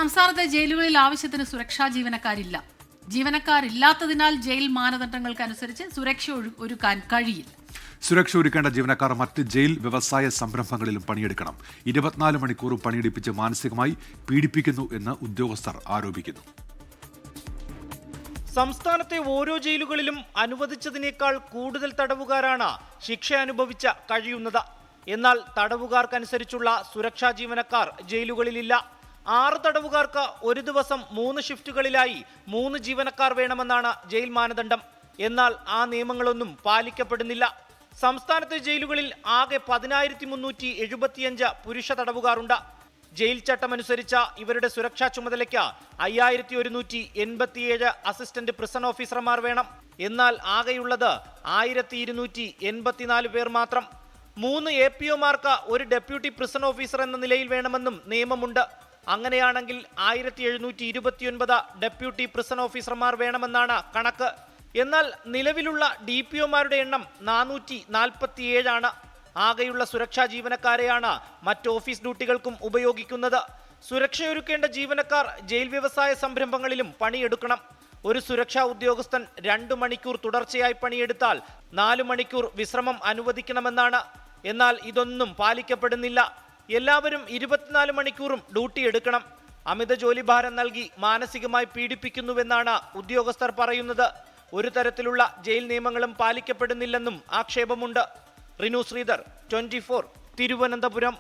സംസ്ഥാനത്തെ ജയിലുകളിൽ ആവശ്യത്തിന് സുരക്ഷാ ജീവനക്കാരില്ലാത്തതിനാൽ ജയിൽ മാനദണ്ഡങ്ങൾക്കനുസരിച്ച് സുരക്ഷ ഒരുക്കാൻ കഴിയില്ല. സുരക്ഷ ഒരുക്കേണ്ട ജീവനക്കാർ മറ്റ് ജയിൽ വ്യവസായ സംരംഭങ്ങളിലും പണിയെടുക്കണം. 24 മണിക്കൂറും പണിയെടുപ്പിച്ച് മാനസികമായി പീഡിപ്പിക്കുന്നു എന്ന് ഉദ്യോഗസ്ഥർ ആരോപിക്കുന്നു. സംസ്ഥാനത്തെ ഓരോ ജയിലുകളിലും അനുവദിച്ചതിനേക്കാൾ കൂടുതൽ തടവുകാരാണ് ശിക്ഷ അനുഭവിച്ച കഴിയുന്നത്. എന്നാൽ തടവുകാർക്കനുസരിച്ചുള്ള സുരക്ഷാ ജീവനക്കാർ ജയിലുകളിലില്ല. 6 തടവുകാർക്ക് ഒരു ദിവസം 3 ഷിഫ്റ്റുകളിലായി 3 ജീവനക്കാർ വേണമെന്നാണ് ജയിൽ മാനദണ്ഡം. എന്നാൽ ആ നിയമങ്ങളൊന്നും പാലിക്കപ്പെടുന്നില്ല. സംസ്ഥാനത്തെ ജയിലുകളിൽ ആകെ 10,375 പുരുഷ തടവുകാരുണ്ട്. ജയിൽ ചട്ടമനുസരിച്ച ഇവരുടെ സുരക്ഷാ ചുമതലയ്ക്ക് 5,187 അസിസ്റ്റന്റ് പ്രിസൺ ഓഫീസർമാർ വേണം. എന്നാൽ ആകെയുള്ളത് 1,284 പേർ മാത്രം. 3 APOമാർക്ക് ഒരു ഡെപ്യൂട്ടി പ്രിസൺ ഓഫീസർ എന്ന നിലയിൽ വേണമെന്നും നിയമമുണ്ട്. അങ്ങനെയാണെങ്കിൽ 1,729 ഡെപ്യൂട്ടി പ്രിസൺ ഓഫീസർമാർ വേണമെന്നാണ് കണക്ക്. എന്നാൽ നിലവിലുള്ള DPOമാരുടെ എണ്ണം 447 ആണ്. ആകെയുള്ള സുരക്ഷാ ജീവനക്കാരെയാണ് മറ്റ് ഓഫീസ് ഡ്യൂട്ടികൾക്കും ഉപയോഗിക്കുന്നത്. സുരക്ഷയൊരുക്കേണ്ട ജീവനക്കാർ ജയിൽ വ്യവസായ സംരംഭങ്ങളിലും പണിയെടുക്കണം. ഒരു സുരക്ഷാ ഉദ്യോഗസ്ഥൻ 2 മണിക്കൂർ തുടർച്ചയായി പണിയെടുത്താൽ 4 മണിക്കൂർ വിശ്രമം അനുവദിക്കണമെന്നാണ്. എന്നാൽ ഇതൊന്നും പാലിക്കപ്പെടുന്നില്ല. എല്ലാവരും 24 മണിക്കൂറും ഡ്യൂട്ടി എടുക്കണം. അമിത ജോലിഭാരം നൽകി മാനസികമായി പീഡിപ്പിക്കുന്നുവെന്നാണ് ഉദ്യോഗസ്ഥർ പറയുന്നത്. ഒരു തരത്തിലുള്ള ജയിൽ നിയമങ്ങളും പാലിക്കപ്പെടുന്നില്ലെന്നും ആക്ഷേപമുണ്ട്. റിനു ശ്രീധർ, 24, തിരുവനന്തപുരം.